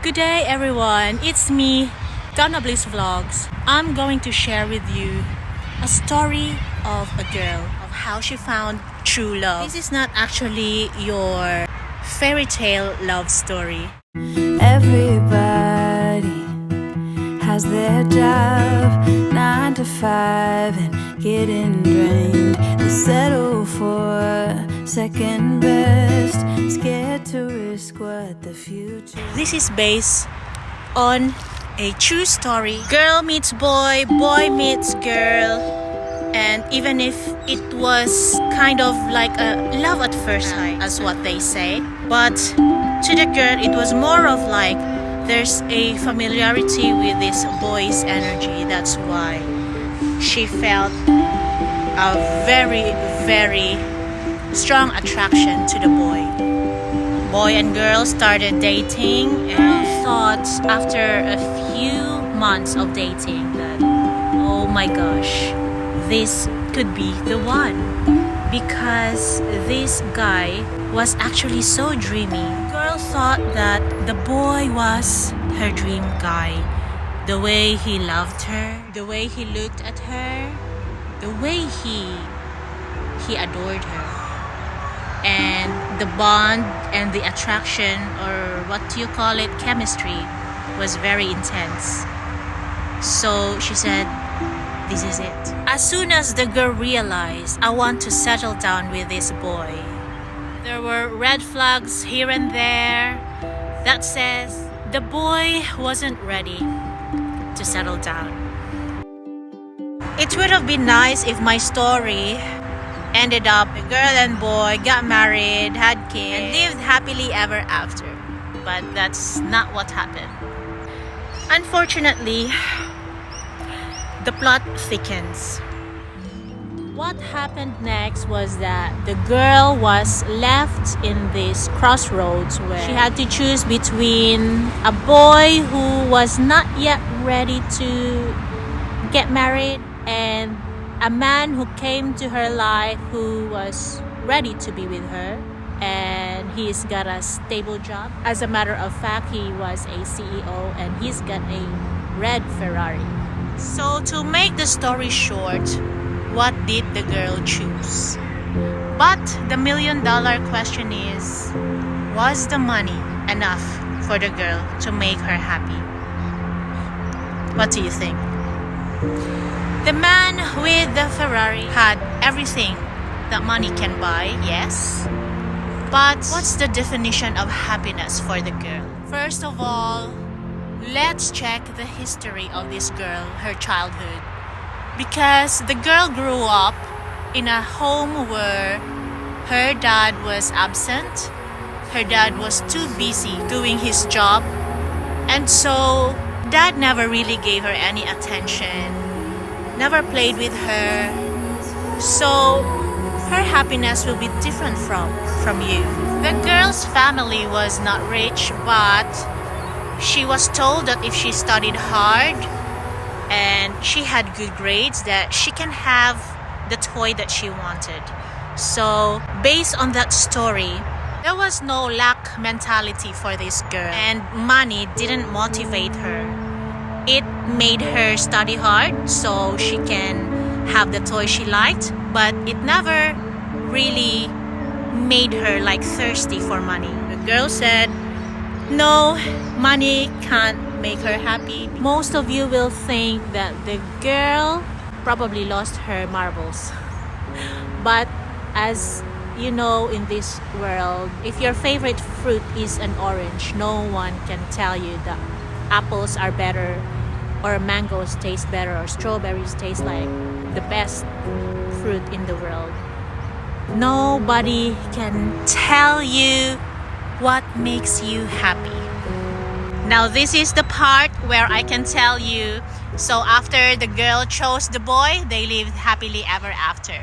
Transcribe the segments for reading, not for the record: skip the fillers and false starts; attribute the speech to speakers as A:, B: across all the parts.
A: Good day everyone, it's me, Donna Bliss Vlogs. I'm going to share with you a story of a girl, of how she found true love. This is not actually your fairy tale love story.
B: Everybody has their job, 9 to 5 and getting drained. They settle for second best, scared to risk what the future.
A: This is based on a true story. Girl meets boy, boy meets girl, and even if it was kind of like a love at first sight, as what they say, but to the girl it was more of like there's a familiarity with this boy's energy. That's why she felt a very strong attraction to the boy. Boy and girl started dating and thought after a few months of dating that, oh my gosh, this could be the one, because this guy was actually so dreamy. Girl thought that the boy was her dream guy. The way he loved her, the way he looked at her, the way he adored her. And the bond and the attraction, or what do you call it, chemistry, was very intense. So she said, this is it. As soon as the girl realized, I want to settle down with this boy, there were red flags here and there that says the boy wasn't ready to settle down. It would have been nice if my story ended up a girl and boy got married, had kids, and lived happily ever after. But that's not what happened. Unfortunately, the plot thickens. What happened next was that the girl was left in this crossroads where she had to choose between a boy who was not yet ready to get married and a man who came to her life who was ready to be with her, and he's got a stable job. As a matter of fact, he was a CEO and he's got a red Ferrari. So to make the story short, what did the girl choose? But the million-dollar question is, was the money enough for the girl to make her happy? What do you think? The man with the Ferrari had everything that money can buy, yes. But what's the definition of happiness for the girl? First of all, let's check the history of this girl, her childhood. Because the girl grew up in a home where her dad was absent. Her dad was too busy doing his job. And so dad never really gave her any attention, never played with her. So her happiness will be different from you. The girl's family was not rich, but she was told that if she studied hard and she had good grades, that she can have the toy that she wanted. So based on that story, there was no lack mentality for this girl, and money didn't motivate her. It made her study hard so she can have the toy she liked, but it never really made her like thirsty for money. The girl said, no, money can't make her happy. Most of you will think that the girl probably lost her marbles. But as you know, in this world, if your favorite fruit is an orange, no one can tell you that apples are better, or mangoes taste better, or strawberries taste like the best fruit in the world. Nobody can tell you what makes you happy. Now this is the part where I can tell you. So after the girl chose the boy, they lived happily ever after.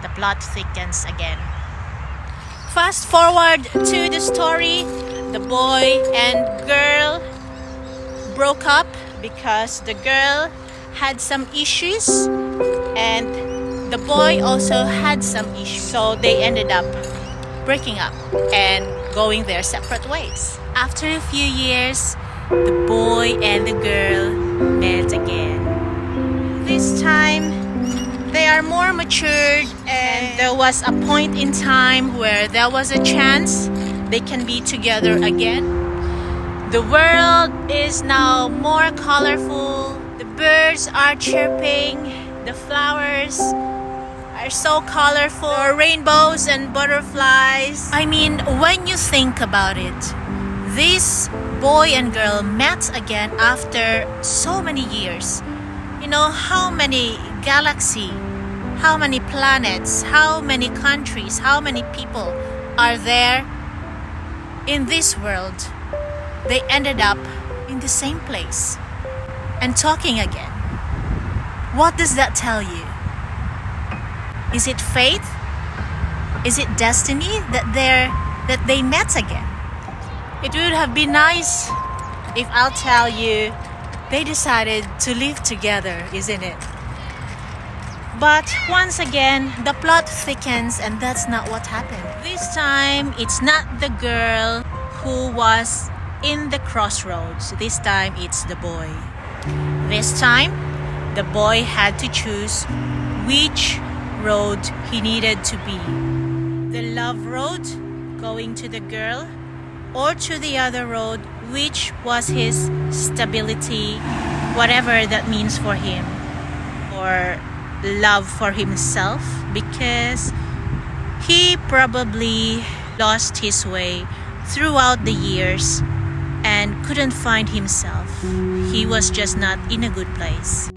A: The plot thickens again. Fast forward to the story. The boy and girl broke up because the girl had some issues and the boy also had some issues. So they ended up breaking up and going their separate ways. After a few years, the boy and the girl met again. This time, they are more matured, and there was a point in time where there was a chance they can be together again. The world is now more colorful. The birds are chirping. The flowers are so colorful. Rainbows and butterflies. I mean, when you think about it, this boy and girl met again after so many years. You know, how many galaxies, how many planets, how many countries, how many people are there in this world? They ended up in the same place and talking again. What does that tell you? Is it fate? Is it destiny that they met again? It would have been nice if I'll tell you they decided to live together, isn't it? But once again, the plot thickens, and that's not what happened. This time, it's not the girl who was in the crossroads. This time, it's the boy. This time, the boy had to choose which road he needed to be. The love road, going to the girl, or to the other road, which was his stability, whatever that means for him, or love for himself, because he probably lost his way throughout the years and couldn't find himself. He was just not in a good place.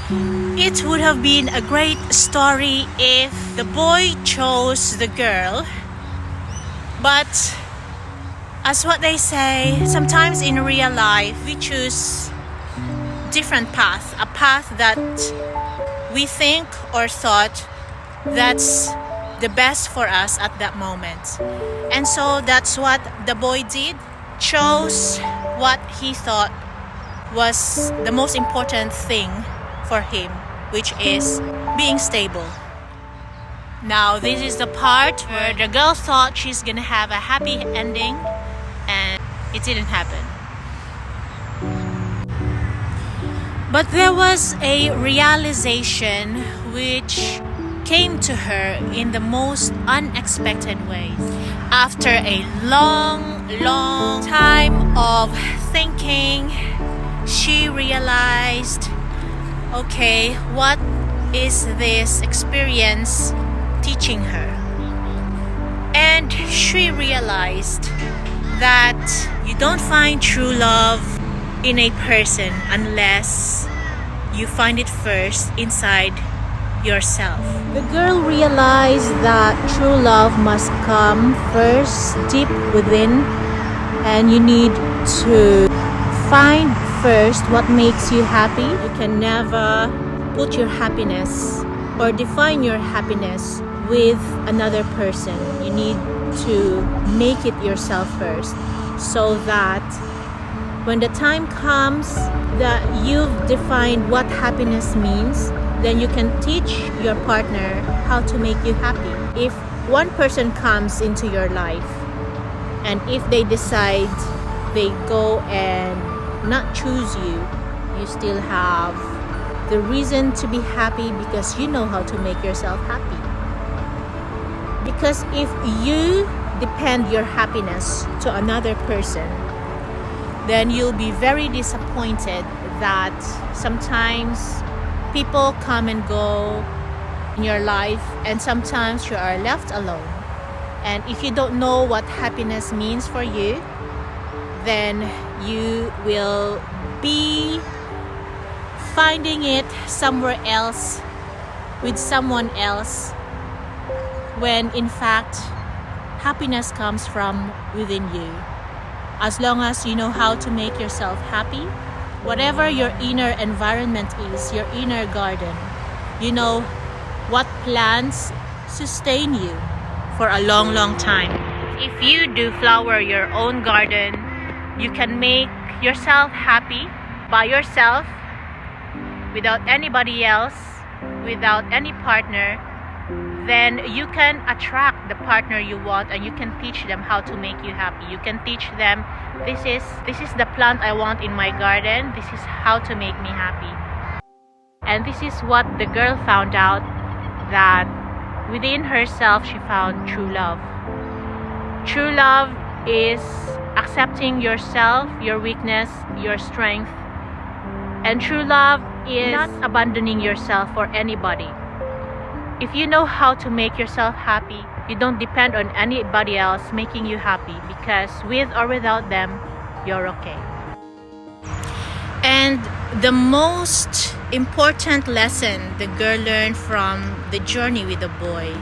A: It would have been a great story if the boy chose the girl, but as what they say, sometimes in real life we choose different path, a path that we think or thought that's the best for us at that moment. And so that's what the boy did, chose what he thought was the most important thing for him, which is being stable. Now this is the part where the girl thought she's gonna have a happy ending, and it didn't happen. But there was a realization which came to her in the most unexpected way. After a long time of thinking, she realized, okay, what is this experience teaching her? And she realized that you don't find true love in a person unless you find it first inside yourself. The girl realized that true love must come first deep within, and you need to find first what makes you happy. You can never put your happiness or define your happiness with another person. You need to make it yourself first, so that when the time comes that you've defined what happiness means, then you can teach your partner how to make you happy. If one person comes into your life, and if they decide they go and not choose you, you still have the reason to be happy, because you know how to make yourself happy. Because if you depend your happiness to another person, then you'll be very disappointed that sometimes people come and go in your life, and sometimes you are left alone. And if you don't know what happiness means for you, then you will be finding it somewhere else with someone else, when in fact happiness comes from within you. As long as you know how to make yourself happy, whatever your inner environment is, your inner garden, you know what plants sustain you for a long time. If you do flower your own garden, you can make yourself happy by yourself, without anybody else, without any partner, then you can attract the partner you want, and you can teach them how to make you happy. You can teach them, this is the plant I want in my garden, this is how to make me happy. And this is what the girl found out, that within herself she found true love. True love is accepting yourself, your weakness, your strength. And true love is not abandoning yourself for anybody. If you know how to make yourself happy, you don't depend on anybody else making you happy, because with or without them, you're okay. And the most important lesson the girl learned from the journey with the boy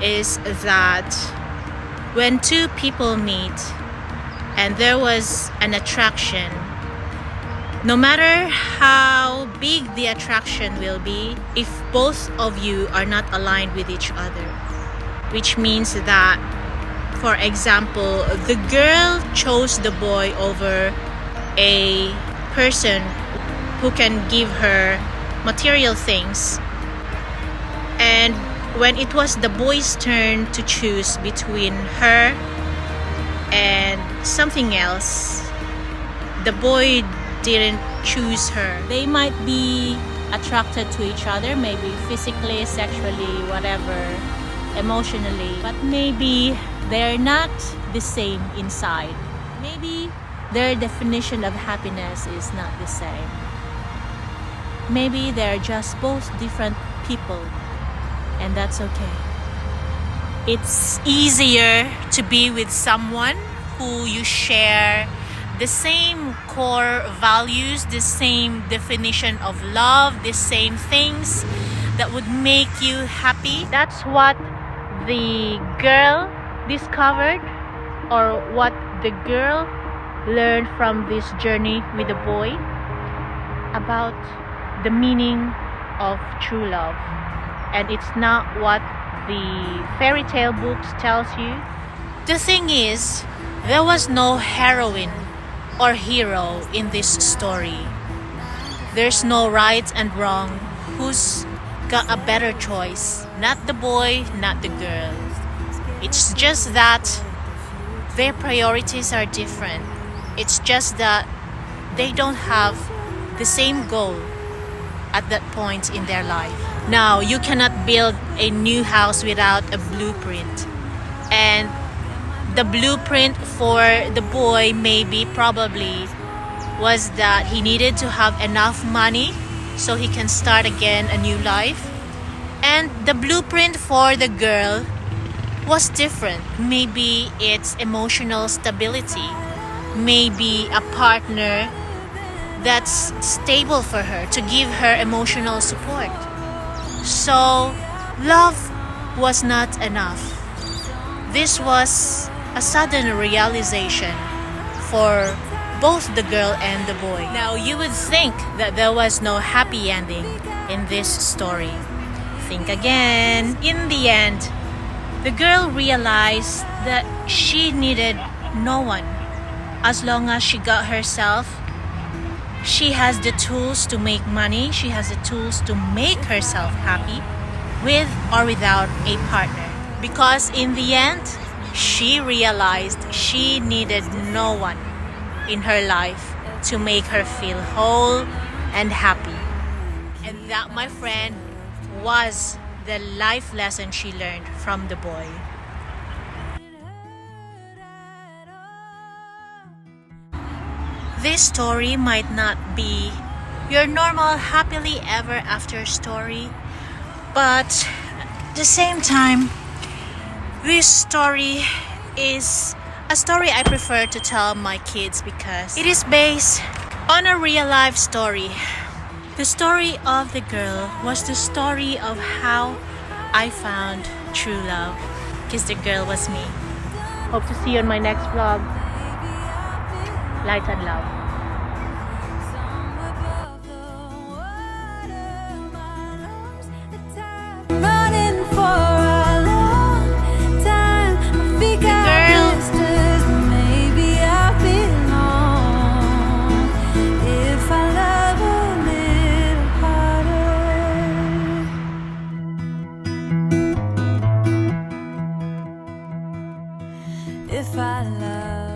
A: is that when two people meet and there was an attraction, no matter how big the attraction will be, if both of you are not aligned with each other, which means that, for example, the girl chose the boy over a person who can give her material things, and when it was the boy's turn to choose between her and something else, the boy didn't choose her. They might be attracted to each other, maybe physically, sexually, whatever, emotionally, but maybe they're not the same inside. Maybe their definition of happiness is not the same. Maybe they're just both different people, and that's okay. It's easier to be with someone who you share the same core values, the same definition of love, the same things that would make you happy. That's what the girl discovered, or what the girl learned from this journey with the boy, about the meaning of true love. And it's not what the fairy tale books tells you. The thing is, there was no heroine or hero in this story. There's no right and wrong. Who's got a better choice? Not the boy, not the girl. It's just that their priorities are different. It's just that they don't have the same goal at that point in their life. Now, you cannot build a new house without a blueprint. And the blueprint for the boy probably was that he needed to have enough money so he can start again a new life. And the blueprint for the girl was different. Maybe it's emotional stability. Maybe a partner that's stable for her, to give her emotional support. So, love was not enough. This was a sudden realization for both the girl and the boy. Now, you would think that there was no happy ending in this story. Think again. In the end, the girl realized that she needed no one. As long as she got herself, she has the tools to make money, she has the tools to make herself happy, with or without a partner. Because in the end, she realized she needed no one in her life to make her feel whole and happy. And that, my friend, was the life lesson she learned from the boy. This story might not be your normal happily ever after story, but at the same time, this story is a story I prefer to tell my kids because it is based on a real life story. The story of the girl was the story of how I found true love, because the girl was me. Hope to see you on my next vlog. Light and love.
B: Running for a long time. My feet got blisters, but maybe I belong. If I love a little harder. by love.